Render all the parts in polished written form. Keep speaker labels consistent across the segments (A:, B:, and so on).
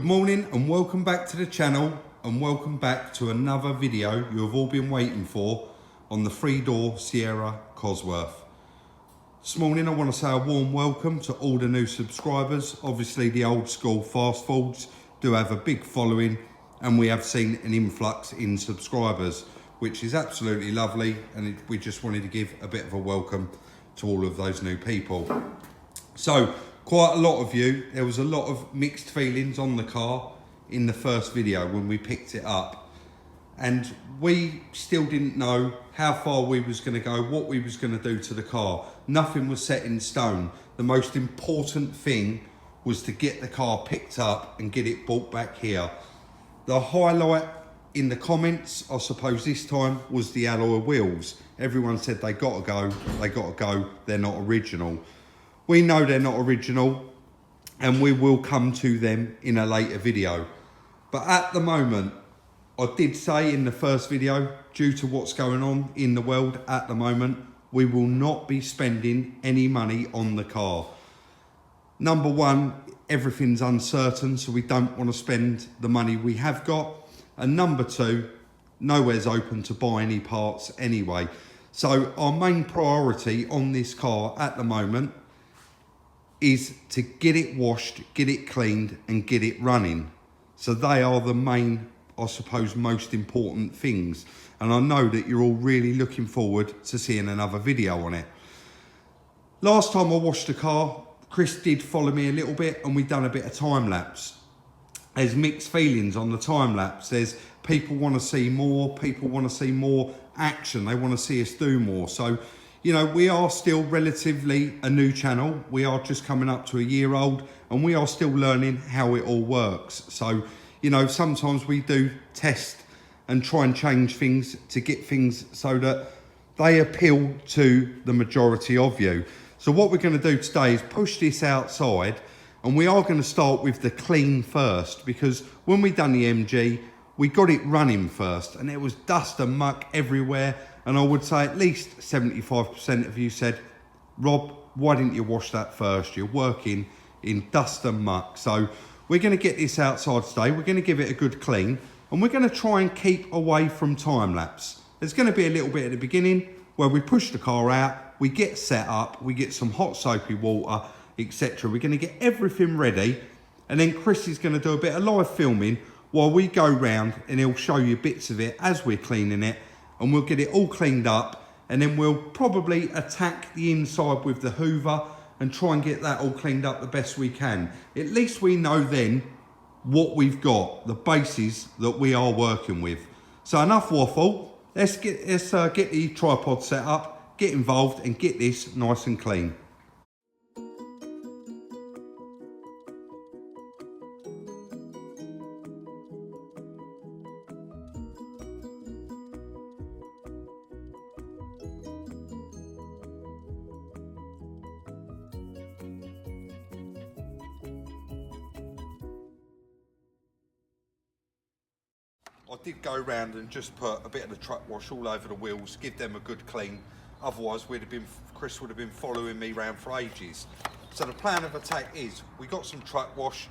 A: Good morning and welcome back to the channel, and welcome back to another video you have all been waiting for on the 3-door Sierra Cosworth. This morning I want to say a warm welcome to all the new subscribers. Obviously the old school fast forwards do have a big following, and we have seen an influx in subscribers, which is absolutely lovely, and we just wanted to give a bit of a welcome to all of those new people. So quite a lot of you, there was a lot of mixed feelings on the car in the first video when we picked it up, and we still didn't know how far we was going to go, what we was going to do to the car. Nothing was set in stone. The most important thing was to get the car picked up and get it brought back here. The highlight in the comments, I suppose this time, was the alloy wheels. Everyone said they gotta go, they're not original. We know they're not original, and we will come to them in a later video. But at the moment, I did say in the first video, due to what's going on in the world at the moment, we will not be spending any money on the car. Number one, everything's uncertain, so we don't want to spend the money we have got. And number two, nowhere's open to buy any parts anyway. So our main priority on this car at the moment is to get it washed, get it cleaned and get it running. So they are the main, I suppose, most important things. And I know that you're all really looking forward to seeing another video on it. Last time I washed the car, Chris did follow me a little bit and we done a bit of time lapse. There's mixed feelings on the time lapse. There's people want to see more, people want to see more action, they want to see us do more. So, you know, we are still relatively a new channel. We are just coming up to a year old, and we are still learning how it all works. So, you know, sometimes we do test and try and change things to get things so that they appeal to the majority of you. So what we're going to do today is push this outside, and we are going to start with the clean first, because when we done the MG, we got it running first and there was dust and muck everywhere. And I would say at least 75% of you said, Rob, why didn't you wash that first? You're working in dust and muck. So we're going to get this outside today. We're going to give it a good clean, and we're going to try and keep away from time lapse. There's going to be a little bit at the beginning where we push the car out, we get set up, we get some hot soapy water, etc. We're going to get everything ready, and then Chris is going to do a bit of live filming while we go round, and he'll show you bits of it as we're cleaning it, and we'll get it all cleaned up, and then we'll probably attack the inside with the hoover and try and get that all cleaned up the best we can. At least we know then what we've got, the bases that we are working with. So enough waffle, let's get the tripod set up, get involved and get this nice and clean. I did go round and just put a bit of the truck wash all over the wheels, give them a good clean. Otherwise, Chris would have been following me around for ages. So the plan of attack is, we got some truck wash,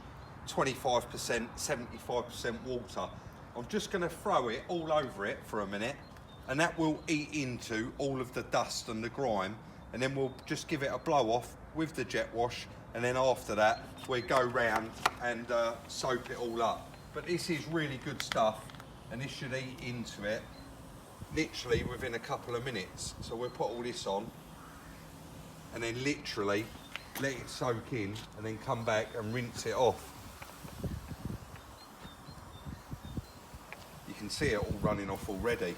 A: 25%, 75% water. I'm just going to throw it all over it for a minute, and that will eat into all of the dust and the grime, and then we'll just give it a blow off with the jet wash, and then after that, we go round and soap it all up. But this is really good stuff, and this should eat into it literally within a couple of minutes. So we'll put all this on and then literally let it soak in, and then come back and rinse it off. You can see it all running off already.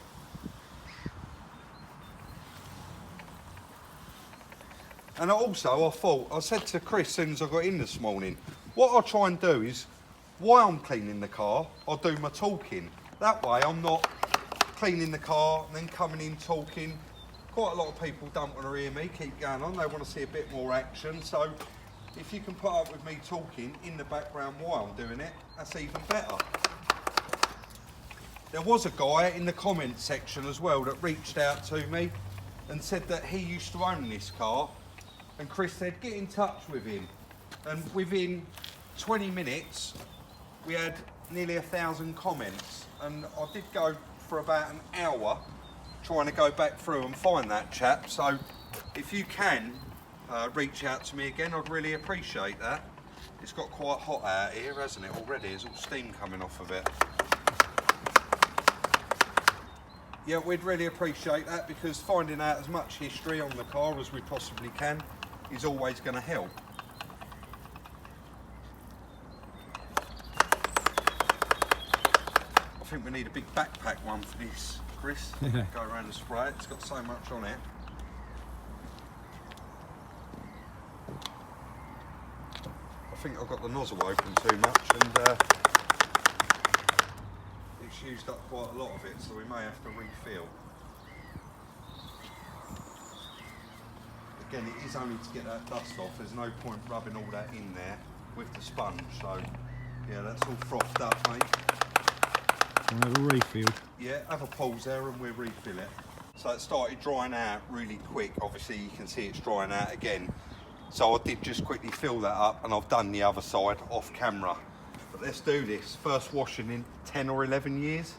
A: And also I said to Chris as soon as I got in this morning, what I'll try and do is, while I'm cleaning the car, I'll do my talking. That way I'm not cleaning the car and then coming in talking. Quite a lot of people don't want to hear me keep going on, they want to see a bit more action. So if you can put up with me talking in the background while I'm doing it, that's even better. There was a guy in the comment section as well that reached out to me and said that he used to own this car, and Chris said get in touch with him, and within 20 minutes we had nearly 1,000 comments, and I did go for about an hour trying to go back through and find that chap. So if you can reach out to me again, I'd really appreciate that. It's got quite hot out here, hasn't it, already? There's all steam coming off of it. Yeah, we'd really appreciate that, because finding out as much history on the car as we possibly can is always going to help. I think we need a big backpack one for this, Chris. Go around and spray it. It's got so much on it. I think I've got the nozzle open too much, and it's used up quite a lot of it, so we may have to refill. Again, it is only to get that dust off. There's no point rubbing all that in there with the sponge. So yeah, that's all frothed up, mate.
B: And it'll refill.
A: Yeah, have a pause there and we'll refill it. So it started drying out really quick. Obviously you can see it's drying out again. So I did just quickly fill that up, and I've done the other side off camera. But let's do this. First washing in 10 or 11 years.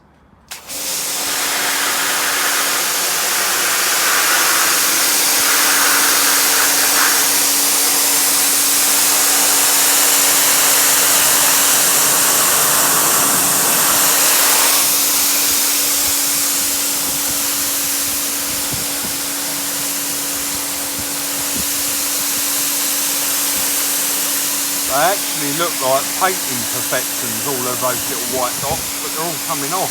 A: They actually look like paint imperfections, all of those little white dots, but they're all coming off.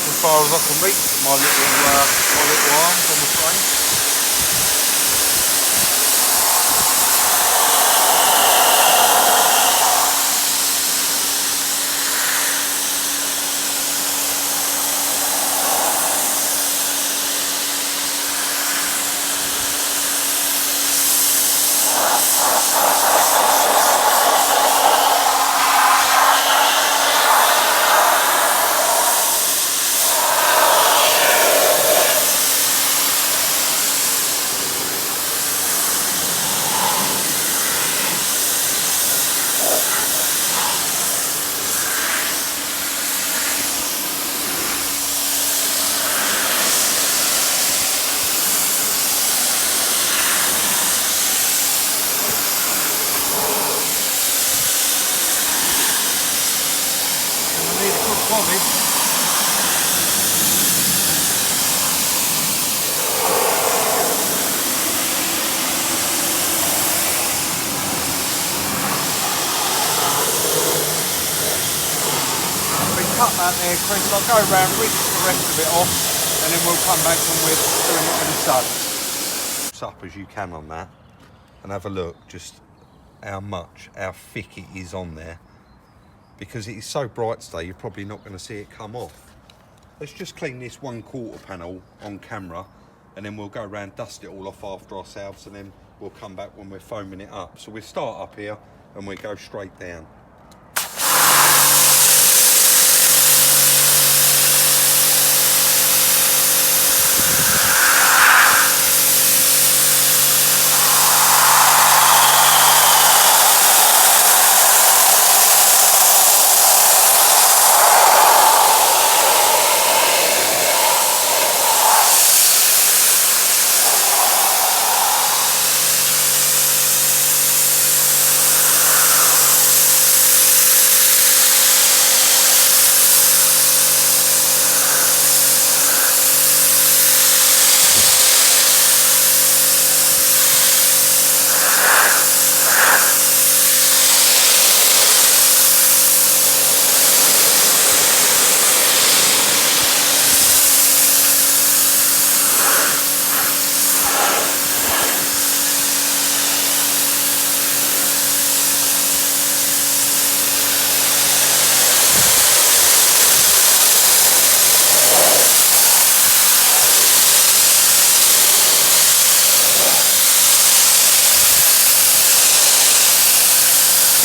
A: As far as I can reach my little arms on the frame. Cut that there, Chris. I'll go around, rinse the rest of it off, and then we'll come back when we're doing it in the sun. Up as you can on that, and have a look just how thick it is on there. Because it is so bright today, you're probably not going to see it come off. Let's just clean this 1/4 panel on camera, and then we'll go around, dust it all off after ourselves, and then we'll come back when we're foaming it up. So we'll start up here, and we'll go straight down.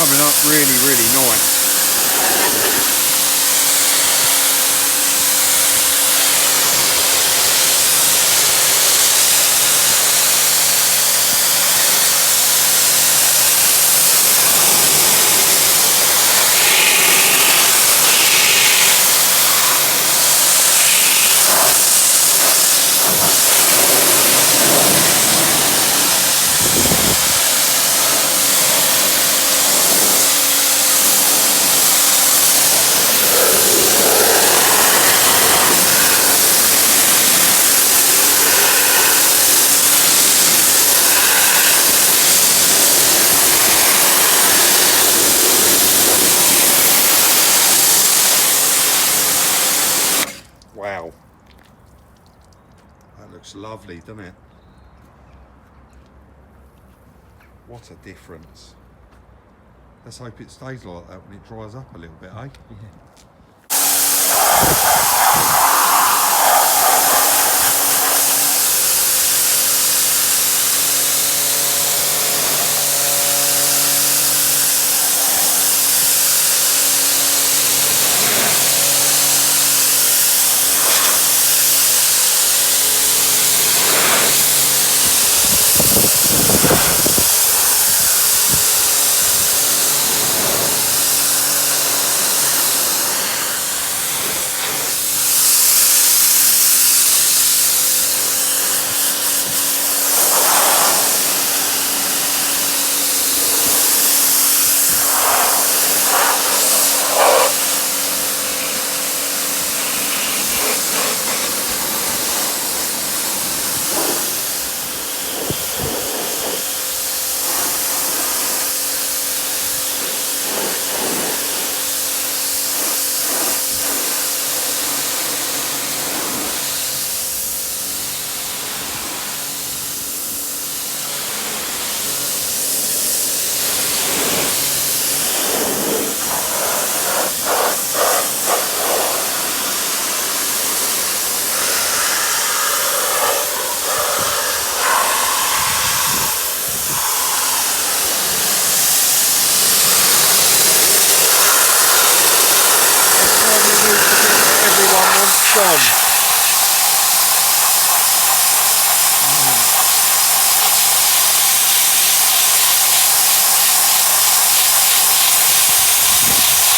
C: coming up really, really nice.
A: Wow, that looks lovely, doesn't it? What a difference. Let's hope it stays like that when it dries up a little bit, eh?
B: Yeah. Everyone wants done.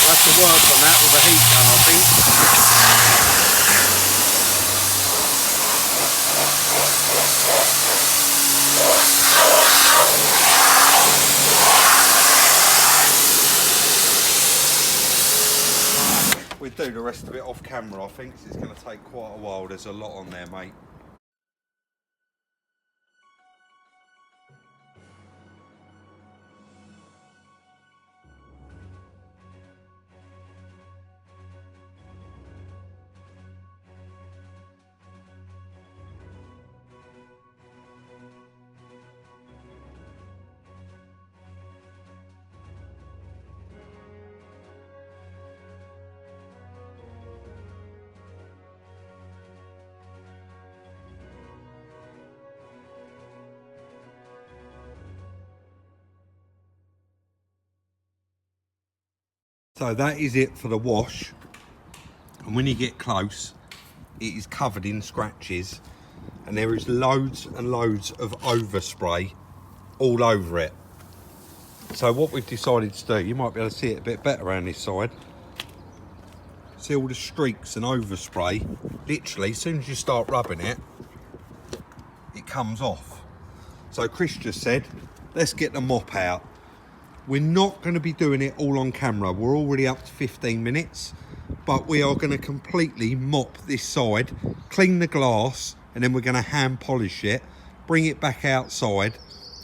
B: We'll have to work on that with a heat gun, I think.
A: We'll do the rest of it off camera, I think, 'cause it's going to take quite a while. There's a lot on there, mate. So that is it for the wash, and when you get close it is covered in scratches and there is loads and loads of overspray all over it. So what we've decided to do, you might be able to see it a bit better around this side, see all the streaks and overspray. Literally as soon as you start rubbing it, it comes off. So Chris just said, let's get the mop out. We're not going to be doing it all on camera. We're already up to 15 minutes, but we are going to completely mop this side, clean the glass, and then we're going to hand polish it, bring it back outside,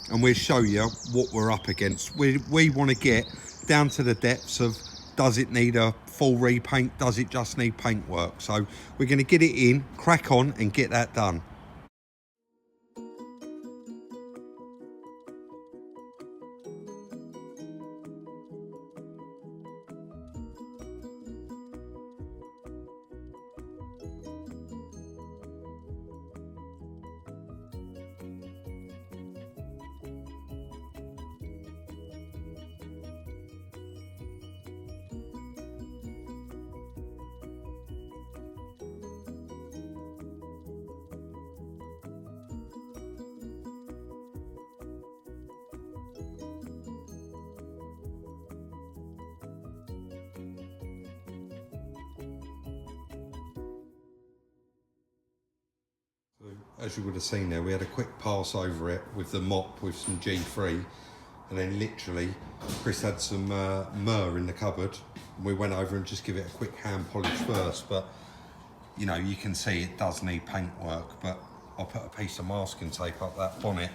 A: and we'll show you what we're up against. We want to get down to the depths of, does it need a full repaint? Does it just need paintwork? So we're going to get it in, crack on, and get that done. as you would have seen there, we had a quick pass over it with the mop with some G3, and then literally Chris had some myrrh in the cupboard, and we went over and just give it a quick hand polish first. But you know, you can see it does need paintwork, but I put a piece of masking tape up that bonnet,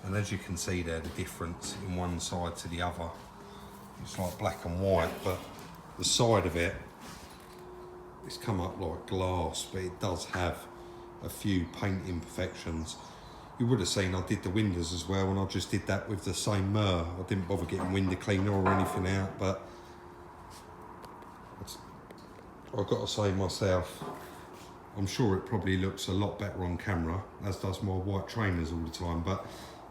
A: and as you can see there, the difference in one side to the other, it's like black and white, but the side of it, it's come up like glass, but it does have a few paint imperfections. You would have seen I did the windows as well, and I just did that with the same myrrh. I didn't bother getting window cleaner or anything out, but I've got to say myself, I'm sure it probably looks a lot better on camera, as does my white trainers all the time, but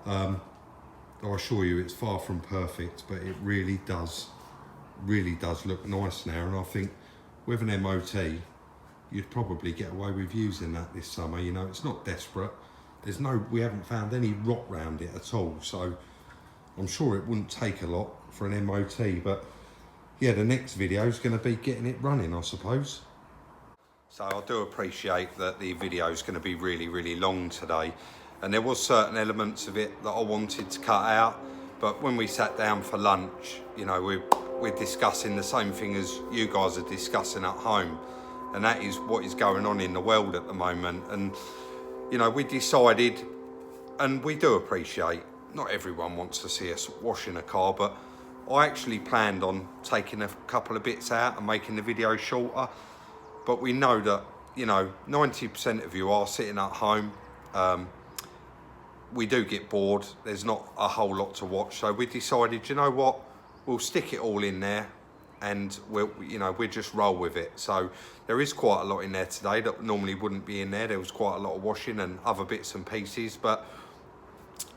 A: I assure you it's far from perfect, but it really does look nice now. And I think with an MOT, you'd probably get away with using that this summer. You know, it's not desperate. We haven't found any rot round it at all, so I'm sure it wouldn't take a lot for an MOT. But yeah, the next video is going to be getting it running, I suppose. So I do appreciate that the video is going to be really long today, and there was certain elements of it that I wanted to cut out, but when we sat down for lunch, you know, we're discussing the same thing as you guys are discussing at home, and that is what is going on in the world at the moment. And you know, we decided, and we do appreciate, not everyone wants to see us washing a car, but I actually planned on taking a couple of bits out and making the video shorter. But we know that, you know, 90% of you are sitting at home. We do get bored. There's not a whole lot to watch. So we decided, you know what, we'll stick it all in there, and we'll just roll with it. So there is quite a lot in there today that normally wouldn't be in there. There was quite a lot of washing and other bits and pieces, but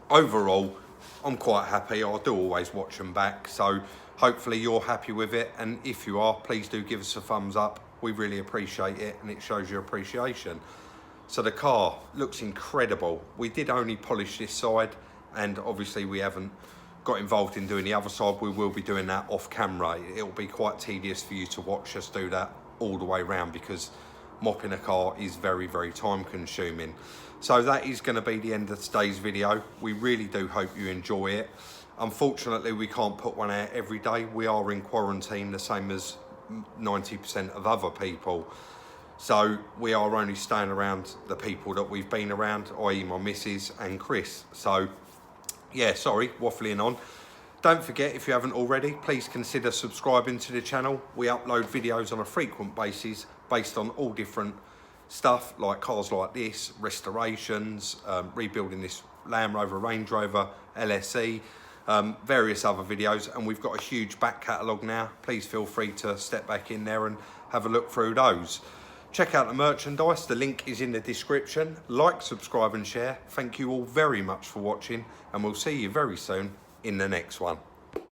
A: overall, I'm quite happy. I do always watch them back. So hopefully you're happy with it. And if you are, please do give us a thumbs up. We really appreciate it, and it shows your appreciation. So the car looks incredible. We did only polish this side, and obviously we haven't got involved in doing the other side. We will be doing that off camera. It'll be quite tedious for you to watch us do that all the way around, because mopping a car is very time consuming. So that is going to be the end of today's video. We really do hope you enjoy it. Unfortunately, we can't put one out every day. We are in quarantine, the same as 90% of other people, so we are only staying around the people that we've been around, i.e. my missus and Chris. So yeah, sorry, waffling on. Don't forget, if you haven't already, please consider subscribing to the channel. We upload videos on a frequent basis based on all different stuff, like cars like this, restorations, rebuilding this Land Rover, Range Rover, LSE, various other videos, and we've got a huge back catalogue now. Please feel free to step back in there and have a look through those. Check out the merchandise, the link is in the description. Like, subscribe and share. Thank you all very much for watching, and we'll see you very soon in the next one.